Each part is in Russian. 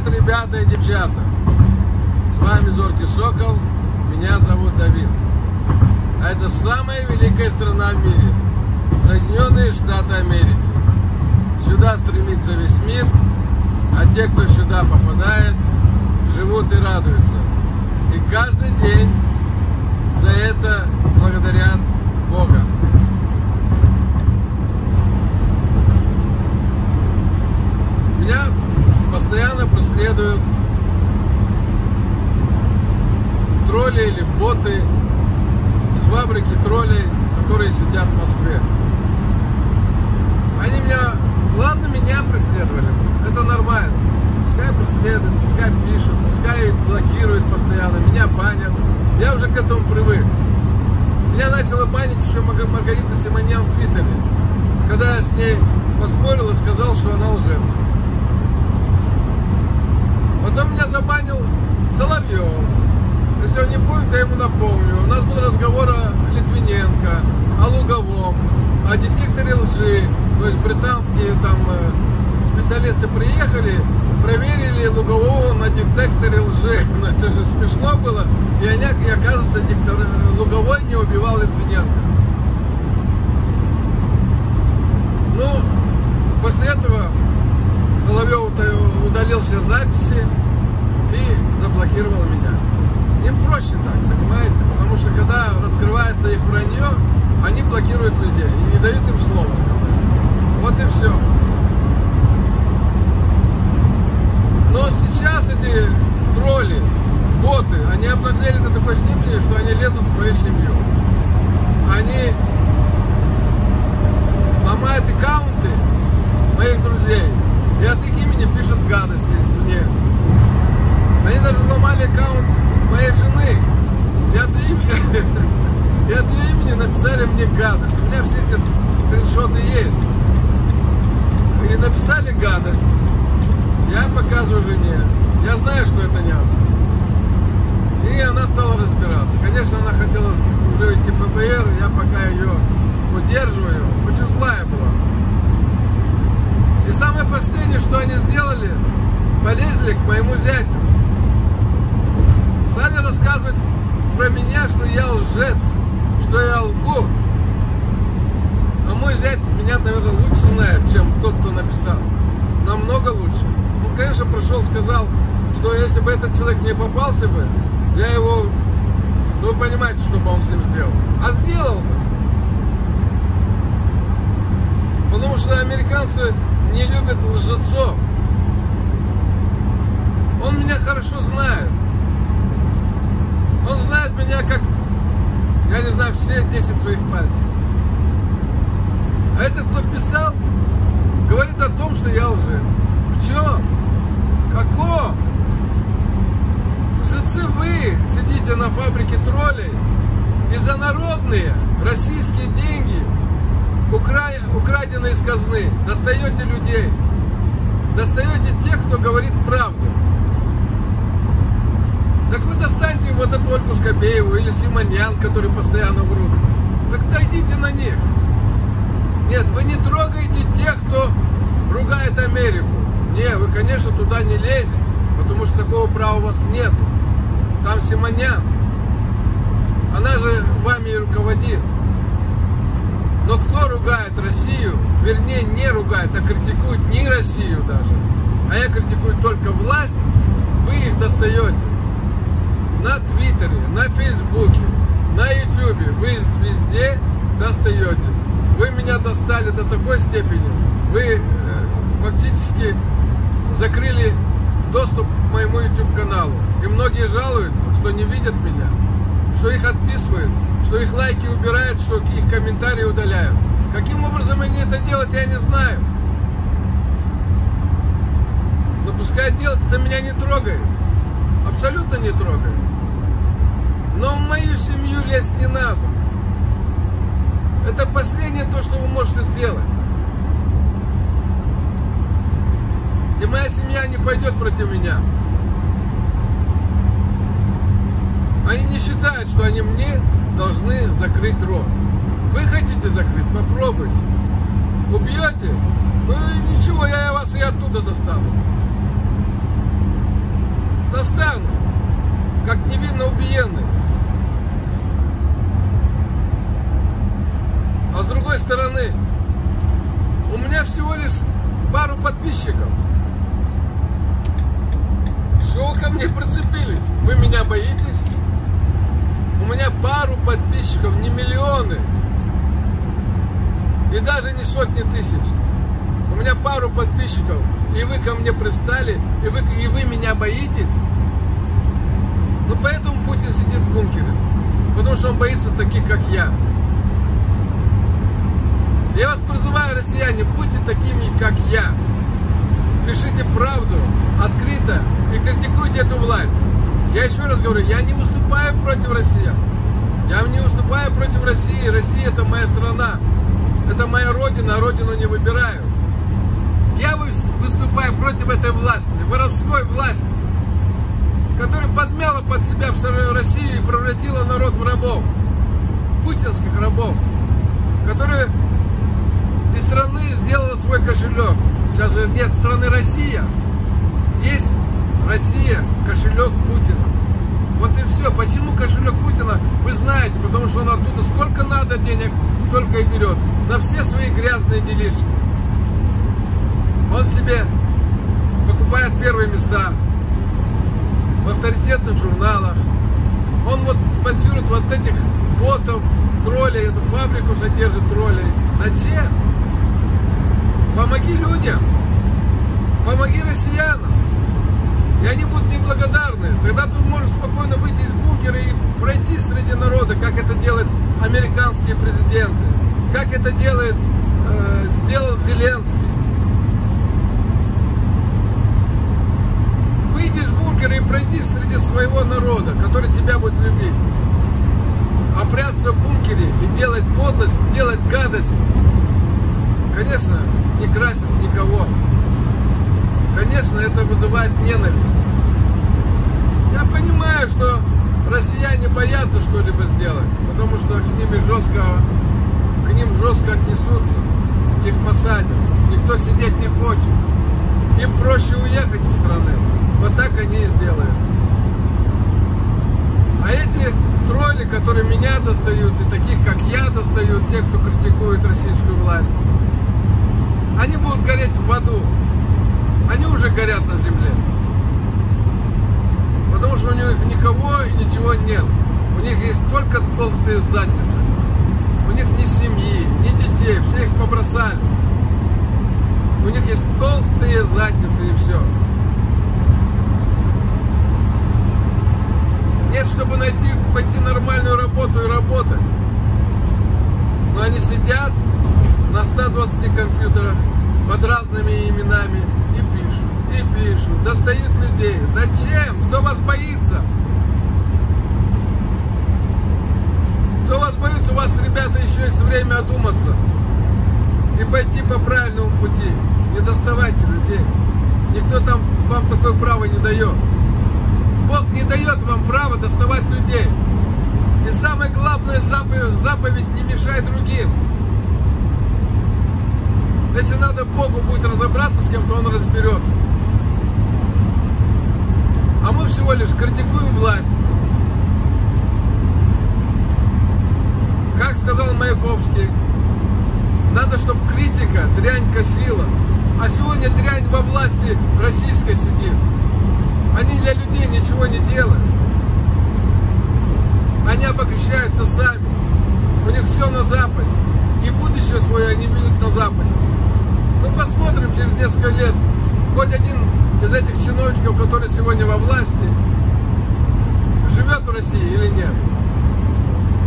Привет, ребята и девчата! С вами Зоркий Сокол, меня зовут Давид. А это самая великая страна в мире – Соединенные Штаты Америки. Сюда стремится весь мир, а те, кто сюда попадает, живут и радуются. И каждый день за это благодарят Бога. Меня постоянно преследуют тролли или боты с фабрики троллей, которые сидят в Москве. Они меня преследовали, это нормально. Пускай преследуют, пускай пишут, пускай блокируют постоянно, меня банят. Я уже к этому привык. Меня начала банить еще Маргарита Симонян в Твиттере, когда я с ней поспорил и сказал, что она лжец. Потом меня забанил Соловьев. Если он не помнит, я ему напомню. У нас был разговор о Литвиненко, о Луговом, о детекторе лжи. То есть британские там специалисты приехали, проверили Лугового на детекторе лжи. Но это же смешно было. И оказывается, Луговой не убивал Литвиненко. Ну, после этого Соловьев удалил все записи и заблокировал меня. Им проще так, понимаете? Потому что когда раскрывается их вранье, они блокируют людей и не дают им слова сказать. Вот и все. Но сейчас эти тролли, боты, они обнаглели до такой степени, что они лезут в мою семью. Они ломают аккаунты моих друзей и от их имени пишут гадости мне. Они даже ломали аккаунт моей жены и от ее имени написали мне гадость. У меня все эти скриншоты есть. И написали гадость. Я показываю жене. Я знаю, что это не она. И она стала разбираться. Конечно, она хотела уже идти в ФБР. Я пока ее удерживаю. Очень злая была. И самое последнее, что они сделали, полезли к моему зятю. Стали рассказывать про меня, что я лжец, что я лгу. А мой зять меня, наверное, лучше знает, чем тот, кто написал. Намного лучше. Он, конечно, пришел, сказал, что если бы этот человек мне попался бы, я его, ну вы понимаете, что бы он с ним сделал. А сделал бы. Потому что американцы не любят лжецов. Он меня хорошо знает. Он знает меня как, я не знаю, все 10 своих пальцев. А этот, кто писал, говорит о том, что я лжец. В чем? Каком? Лжецы вы сидите на фабрике троллей и за народные российские деньги, украденные из казны, достаете людей. Достаете тех, кто говорит правду. Так вы достаньте вот эту Ольгу Скобееву или Симонян, которые постоянно врут. Так дойдите на них. Нет, вы не трогаете тех, кто ругает Америку. Не, вы, конечно, туда не лезете, потому что такого права у вас нету. Там Симонян. Она же вами и руководит. Но кто ругает Россию, вернее, не ругает, а критикует не Россию даже, а я критикую только власть, вы их достаете. На Твиттере, на Фейсбуке, на Ютубе, вы везде достаете. Вы меня достали до такой степени, вы фактически закрыли доступ к моему YouTube-каналу. И многие жалуются, что не видят меня, что их отписывают, что их лайки убирают, что их комментарии удаляют. Каким образом они это делают, я не знаю. Но пускай делают, это меня не трогает. Абсолютно не трогает. Но в мою семью лезть не надо. Это последнее то, что вы можете сделать. И моя семья не пойдет против меня. Они не считают, что они мне должны закрыть рот. Вы хотите закрыть? Попробуйте. Убьете? Ну ничего, я вас и оттуда достану. достанут, как невинно убиенные. А с другой стороны, у меня всего лишь пару подписчиков. Что вы ко мне прицепились? Вы меня боитесь? У меня пару подписчиков, не миллионы. И даже не сотни тысяч. У меня пару подписчиков. И вы ко мне пристали, и вы меня боитесь? Ну поэтому Путин сидит в бункере. Потому что он боится таких, как я. Я вас призываю, россияне, будьте такими, как я. Пишите правду открыто и критикуйте эту власть. Я еще раз говорю, я не выступаю против россиян. Я не выступаю против России. Россия — это моя страна. Это моя родина, а родину не выбираю. Я выступаю против этой власти, воровской власти, которая подмяла под себя всю Россию и превратила народ в рабов, путинских рабов, которая из страны сделала свой кошелек. Сейчас же нет страны Россия, есть Россия, кошелек Путина. Вот и все. Почему кошелек Путина? Вы знаете, потому что он оттуда сколько надо денег, столько и берет. На все свои грязные делишки. Он себе покупает первые места в авторитетных журналах. Он вот спонсирует вот этих ботов, троллей, эту фабрику содержит троллей. Зачем? Помоги людям, помоги россиянам. И они будут тебе благодарны. Тогда ты можешь спокойно выйти из бункера и пройти среди народа, как это делают американские президенты, как это сделал Зеленский. Выйди из бункера и пройди среди своего народа, который тебя будет любить. А прятаться в бункере и делать подлость, делать гадость, конечно, не красит никого. Конечно, это вызывает ненависть. Я понимаю, что россияне боятся что-либо сделать, потому что к ним жестко отнесутся, их посадят, никто сидеть не хочет. Им проще уехать из страны. Вот так они и сделают. А эти тролли, которые меня достают, и таких, как я, достают, те, кто критикует российскую власть, они будут гореть в аду. Они уже горят на земле. Потому что у них никого и ничего нет. У них есть только толстые задницы. У них ни семьи, ни детей, все их побросали. У них есть толстые задницы и все. Нет, чтобы пойти нормальную работу и работать. Но они сидят на 120 компьютерах под разными именами и пишут, достают людей. Зачем? Кто вас боится? Кто вас боится? У вас, ребята, еще есть время одуматься и пойти по правильному пути. Не доставайте людей. Никто там вам такое право не дает. Бог не дает вам права доставать людей. И самая главная заповедь — не мешай другим. Если надо Богу будет разобраться с кем-то, Он разберется. А мы всего лишь критикуем власть. Как сказал Маяковский, надо, чтобы критика дрянь косила. А сегодня дрянь во власти российской сидит. Они для людей ничего не делают. Они обогащаются сами. У них все на Западе. И будущее свое они видят на Западе. Ну посмотрим через несколько лет, хоть один из этих чиновников, который сегодня во власти, живет в России или нет.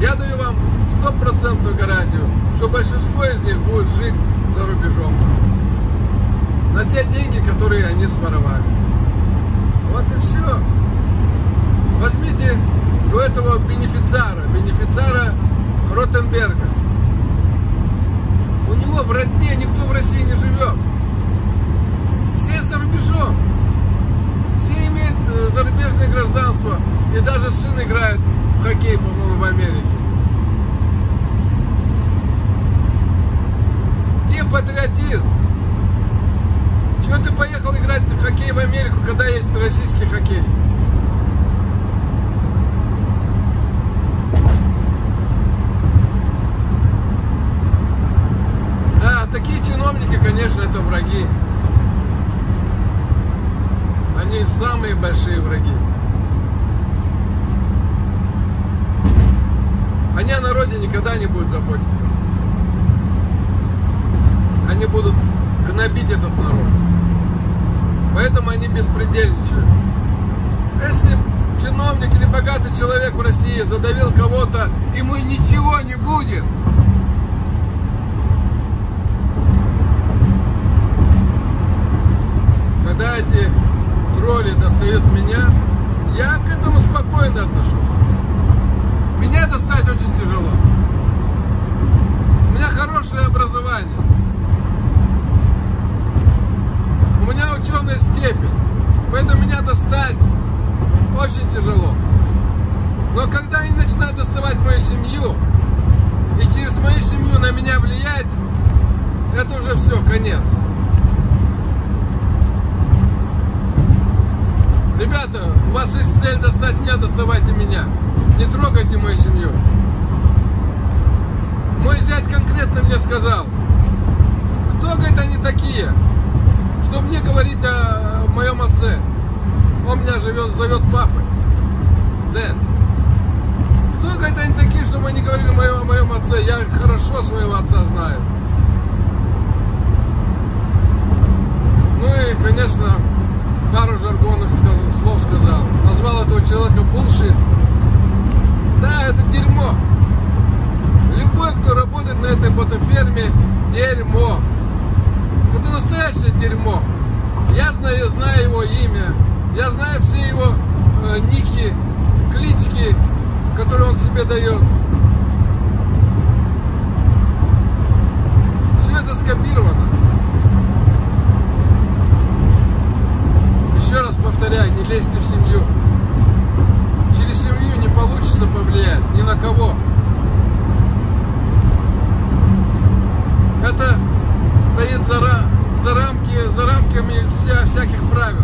Я даю вам 100% гарантию, что большинство из них будет жить за рубежом. На те деньги, которые они своровали. Вот и все. Возьмите у этого бенефициара Ротенберга. У него в родне никто в России не живет. Все за рубежом. Все имеют зарубежное гражданство. И даже сын играет в хоккей, по-моему, в Америке. Где патриотизм? Чего ты поехал играть в хоккей в Америку, когда есть российский хоккей. Да, такие чиновники, конечно, это враги. Они самые большие враги. Они о народе никогда не будут заботиться. Они будут гнобить этот народ. Поэтому они беспредельничают. Если чиновник или богатый человек в России задавил кого-то, ему ничего не будет. Когда эти тролли достают меня, я к этому спокойно отношусь. Меня достать очень тяжело. У меня хорошее образование. У меня ученая степень. Поэтому меня достать очень тяжело. Но когда они начинают доставать мою семью, и через мою семью на меня влиять, это уже все, конец. Ребята, у вас есть цель достать меня, доставайте меня. Не трогайте мою семью. Мой зять конкретно мне сказал, кто, говорит, они такие, чтобы мне говорить о моем отце. Он меня зовет папой. Дэн. Кто, говорит, они такие, чтобы они говорили о моем отце? Я хорошо своего отца знаю. Ну и, конечно, пару жаргонных слов сказал. Назвал этого человека bullshit. Да, это дерьмо. Любой, кто работает на этой ботоферме, дерьмо. Это настоящее дерьмо. Я знаю его имя. Я знаю все его ники, клички, которые он себе дает. Все это скопировано. Еще раз повторяю, не лезьте в семью. Через семью не получится повлиять ни на кого. Это стоит за рамками всяких правил.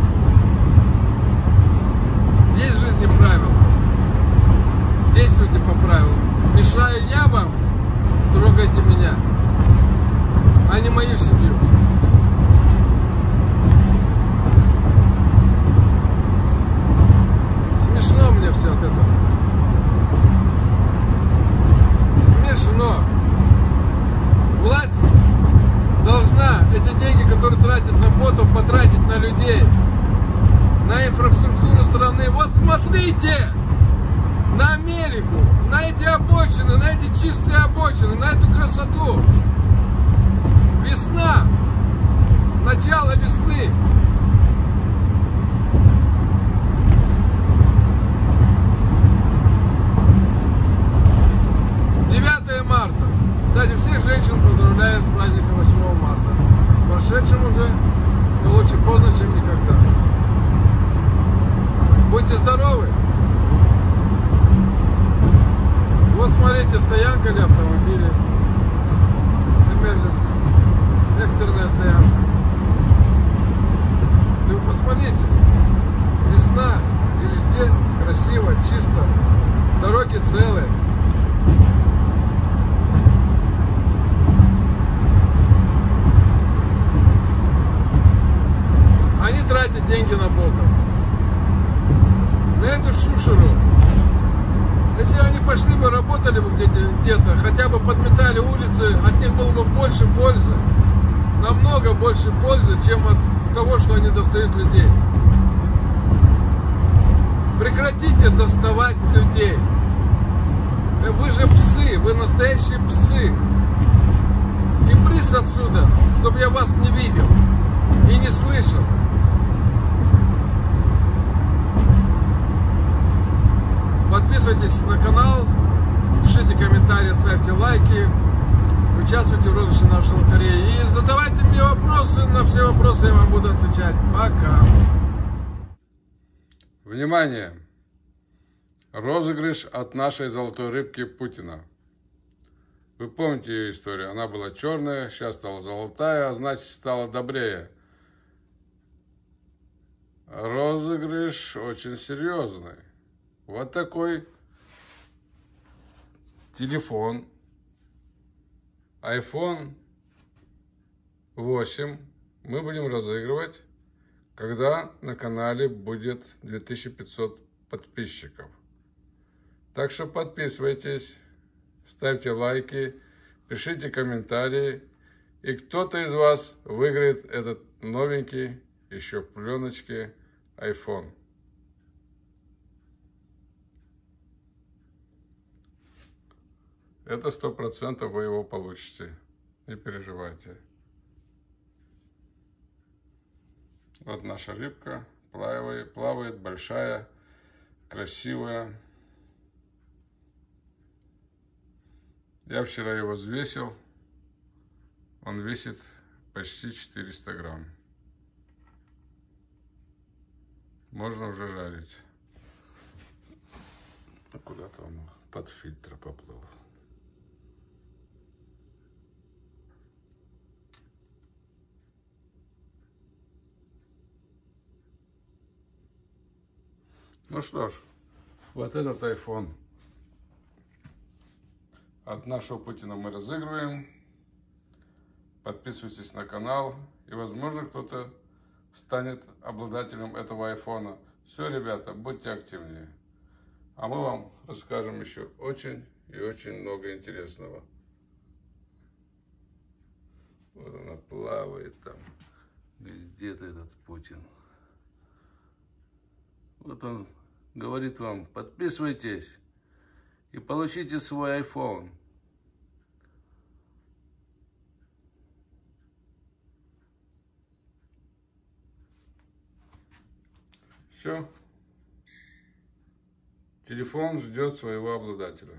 Есть в жизни правила. Действуйте по правилам. Мешаю я вам, трогайте меня, а не мою семью. Смешно мне все от этого. Смешно. Власть должна эти деньги, которые тратят на ботов, потратить на людей, на инфраструктуру страны. Вот смотрите на Америку, на эти обочины, на эти чистые обочины, на эту красоту. Весна, начало весны. Марта. Кстати, всех женщин поздравляю с праздником 8 марта. С прошедшим уже, но лучше поздно, чем никогда. Будьте здоровы. Вот смотрите, стоянка для автомобилей. Emergency. Экстренная стоянка. И вы посмотрите. Весна. И везде красиво, чисто. Дороги целые. Они тратят деньги на ботов. На эту шушеру. Если они пошли бы, работали бы где-то, хотя бы подметали улицы, от них было бы больше пользы. Намного больше пользы, чем от того, что они достают людей. Прекратите доставать людей. Вы же псы, вы настоящие псы. И брысь отсюда, чтобы я вас не видел и не слышал. Подписывайтесь на канал, пишите комментарии, ставьте лайки, участвуйте в розыгрыше нашей лотереи и задавайте мне вопросы, на все вопросы я вам буду отвечать. Пока! Внимание! Розыгрыш от нашей золотой рыбки Путина. Вы помните ее историю? Она была черная, сейчас стала золотая, а значит стала добрее. розыгрыш очень серьезный. Вот такой телефон iPhone 8 мы будем разыгрывать, когда на канале будет 2500 подписчиков. Так что подписывайтесь, ставьте лайки, пишите комментарии, и кто-то из вас выиграет этот новенький, еще в пленочке, iPhone. Это 100% вы его получите. Не переживайте. Вот наша рыбка плавает, большая, красивая. Я вчера его взвесил. Он весит почти 400 грамм. Можно уже жарить. Куда-то он под фильтр поплыл. Ну что ж, вот этот iPhone от нашего Путина мы разыгрываем. Подписывайтесь на канал, и, возможно, кто-то станет обладателем этого айфона. Все, ребята, будьте активнее. А мы вам расскажем еще очень и очень много интересного. Вот она плавает там. Где-то этот Путин. Вот он говорит вам: подписывайтесь и получите свой iPhone. Все. Телефон ждет своего обладателя.